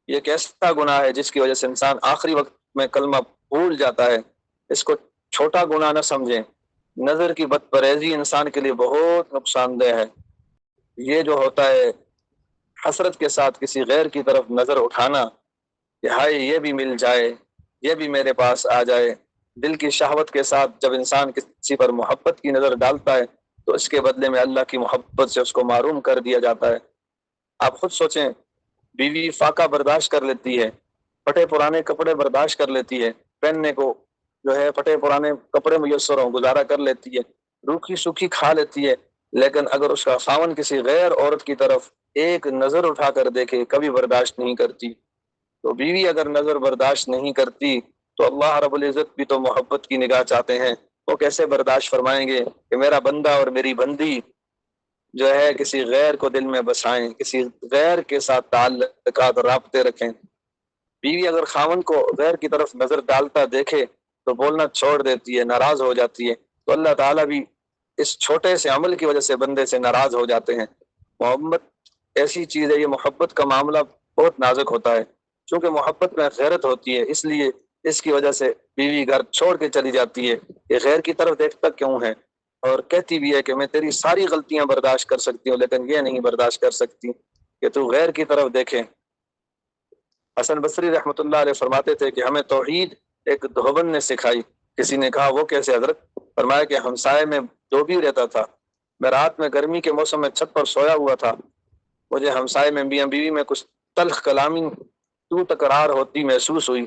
یہ ایک ایسا گناہ ہے جس کی وجہ سے انسان آخری وقت میں کلمہ بھول جاتا ہے. اس کو چھوٹا گناہ نہ سمجھیں. نظر کی بد پرہیزی انسان کے لیے بہت نقصان دہ ہے. یہ جو ہوتا ہے حسرت کے ساتھ کسی غیر کی طرف نظر اٹھانا کہ ہائے یہ بھی مل جائے، یہ بھی میرے پاس آ جائے. دل کی شہوت کے ساتھ جب انسان کسی پر محبت کی نظر ڈالتا ہے تو اس کے بدلے میں اللہ کی محبت سے اس کو محروم کر دیا جاتا ہے. آپ خود سوچیں، بیوی فاقہ برداشت کر لیتی ہے، پھٹے پرانے کپڑے برداشت کر لیتی ہے، پہننے کو جو ہے پھٹے پرانے کپڑے میسر ہوں گزارا کر لیتی ہے، روکھی سوکھی کھا لیتی ہے، لیکن اگر اس کا خاوند کسی غیر عورت کی طرف ایک نظر اٹھا کر دیکھے کبھی برداشت نہیں کرتی. تو بیوی اگر نظر برداشت نہیں کرتی تو اللہ رب العزت بھی تو محبت کی نگاہ چاہتے ہیں. وہ کیسے برداشت فرمائیں گے کہ میرا بندہ اور میری بندی جو ہے کسی غیر کو دل میں بسائیں، کسی غیر کے ساتھ تعلقات رابطے رکھیں. بیوی اگر خاوند کو غیر کی طرف نظر ڈالتا دیکھے تو بولنا چھوڑ دیتی ہے، ناراض ہو جاتی ہے. تو اللہ تعالیٰ بھی اس چھوٹے سے عمل کی وجہ سے بندے سے ناراض ہو جاتے ہیں. محبت ایسی چیز ہے، یہ محبت کا معاملہ بہت نازک ہوتا ہے. چونکہ محبت میں غیرت ہوتی ہے اس لیے اس کی وجہ سے بیوی گھر چھوڑ کے چلی جاتی ہے. یہ غیر کی طرف دیکھتا کیوں ہے، اور کہتی بھی ہے کہ میں تیری ساری غلطیاں برداشت کر سکتی ہوں لیکن یہ نہیں برداشت کر سکتی کہ تو غیر کی طرف دیکھے. حسن بصری رحمۃ اللہ علیہ فرماتے تھے کہ ہمیں توحید ایک دھوبن نے سکھائی. کسی نے کہا وہ کیسے حضرت؟ فرمایا کہ ہمسائے میں دھوبی رہتا تھا. میں رات میں گرمی کے موسم میں چھت پر سویا ہوا تھا. مجھے ہمسائے میں میاں بیوی میں کچھ تلخ کلامی تو تکرار ہوتی محسوس ہوئی.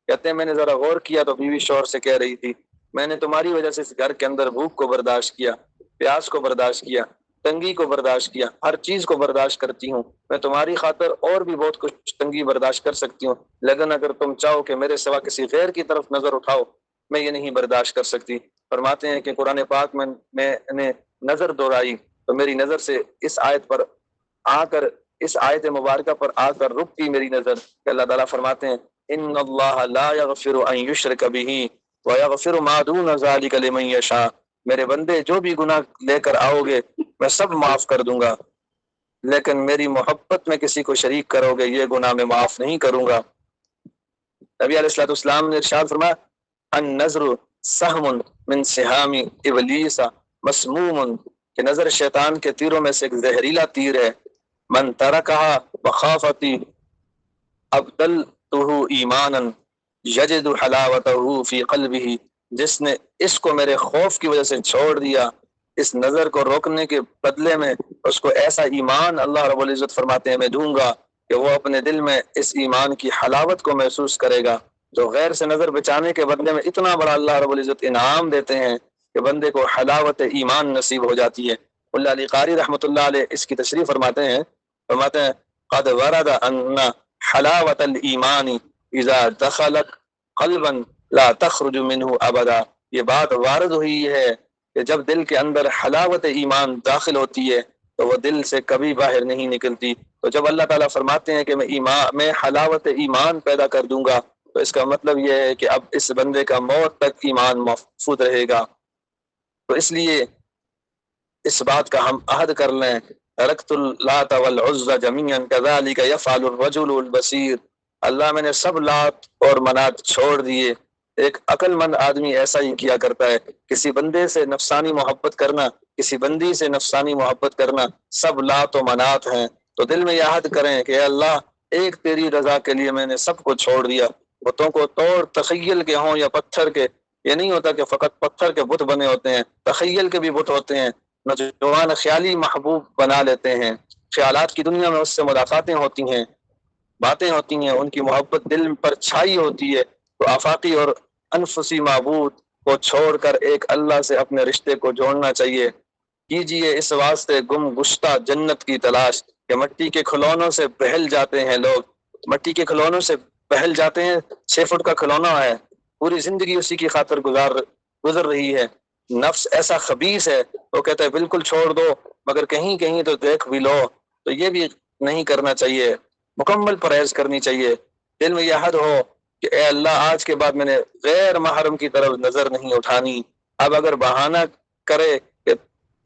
کہتے ہیں میں نے ذرا غور کیا تو بیوی شوہر سے کہہ رہی تھی میں نے تمہاری وجہ سے اس گھر کے اندر بھوک کو برداشت کیا، پیاس کو برداشت کیا، تنگی کو برداشت کیا، ہر چیز کو برداشت کرتی ہوں. میں تمہاری خاطر اور بھی بہت کچھ تنگی برداشت کر سکتی ہوں، لیکن اگر تم چاہو کہ میرے سوا کسی غیر کی طرف نظر اٹھاؤ میں یہ نہیں برداشت کر سکتی. فرماتے ہیں کہ قرآن پاک میں نے نظر دوہرائی تو میری نظر سے اس آیت پر آ کر، اس آیت مبارکہ پر آ کر رکتی میری نظر کہ اللہ تعالیٰ فرماتے ہیں ان اللہ لا یغفر ان یشرک بہ ویغفر ما دون ذلک لمن یشاء. میرے بندے جو بھی گناہ لے کر آؤ گے میں سب معاف کر دوں گا، لیکن میری محبت میں کسی کو شریک کرو گے یہ گناہ میں معاف نہیں کروں گا. نبی علیہ الصلوۃ والسلام نے ارشاد فرمایا النظر سہم من سہام ابلیس مسموم، کہ نظر شیطان کے تیروں میں سے ایک زہریلا تیر ہے. من ترکہا بخافتی ابدلتہ ایمانا یجد حلاوتہ فی قلبہ. جس نے اس کو میرے خوف کی وجہ سے چھوڑ دیا، اس نظر کو روکنے کے بدلے میں اس کو ایسا ایمان اللہ رب العزت فرماتے ہیں میں دوں گا کہ وہ اپنے دل میں اس ایمان کی حلاوت کو محسوس کرے گا. جو غیر سے نظر بچانے کے بدلے میں اتنا بڑا اللہ رب العزت انعام دیتے ہیں کہ بندے کو حلاوت ایمان نصیب ہو جاتی ہے. اللہ علی قاری رحمۃ اللہ علیہ اس کی تشریح فرماتے ہیں قد ورد ان حلاوت الایمان اذا دخلت قلبا لا تخرج منه ابدا. یہ بات وارد ہوئی ہے کہ جب دل کے اندر حلاوت ایمان داخل ہوتی ہے تو وہ دل سے کبھی باہر نہیں نکلتی. تو جب اللہ تعالیٰ فرماتے ہیں کہ میں حلاوت ایمان پیدا کر دوں گا تو اس کا مطلب یہ ہے کہ اب اس بندے کا موت تک ایمان محفوظ رہے گا. تو اس لیے اس بات کا ہم عہد کر لیں ترکت اللات والعزى جميعا كذلك يفعل الرجل البصير. اللہ میں نے سب لات اور منات چھوڑ دیے. ایک عقل مند آدمی ایسا ہی کیا کرتا ہے. کسی بندے سے نفسانی محبت کرنا، کسی بندی سے نفسانی محبت کرنا سب لات و منات ہیں. تو دل میں یہ عہد کریں کہ اے اللہ ایک تیری رضا کے لیے میں نے سب کو چھوڑ دیا. بتوں کو توڑ تخیل کے ہوں یا پتھر کے، یہ نہیں ہوتا کہ فقط پتھر کے بت بنے ہوتے ہیں، تخیل کے بھی بت ہوتے ہیں. نوجوان خیالی محبوب بنا لیتے ہیں، خیالات کی دنیا میں اس سے ملاقاتیں ہوتی ہیں، باتیں ہوتی ہیں، ان کی محبت دل پر چھائی ہوتی ہے. تو آفاقی اور انفسی معبود کو چھوڑ کر ایک اللہ سے اپنے رشتے کو جوڑنا چاہیے. کیجئے اس واسطے گم گشتہ جنت کی تلاش کہ مٹی کے کھلونوں سے بہل جاتے ہیں لوگ، مٹی کے کھلونوں سے بہل جاتے ہیں. 6 فٹ کا کھلونا ہے، پوری زندگی اسی کی خاطر گزر رہی ہے. نفس ایسا خبیث ہے وہ کہتا ہے بالکل چھوڑ دو، مگر کہیں کہیں تو دیکھ بھی لو. تو یہ بھی نہیں کرنا چاہیے، مکمل پرہیز کرنی چاہیے. دل میں یہ عہد ہو کہ اے اللہ آج کے بعد میں نے غیر محرم کی طرف نظر نہیں اٹھانی. اب اگر بہانہ کرے کہ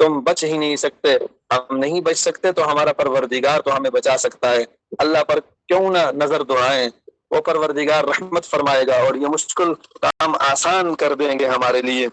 تم بچ ہی نہیں سکتے، ہم نہیں بچ سکتے، تو ہمارا پروردگار تو ہمیں بچا سکتا ہے. اللہ پر کیوں نہ نظر دوڑائیں، وہ پروردگار رحمت فرمائے گا اور یہ مشکل کام آسان کر دیں گے ہمارے لیے۔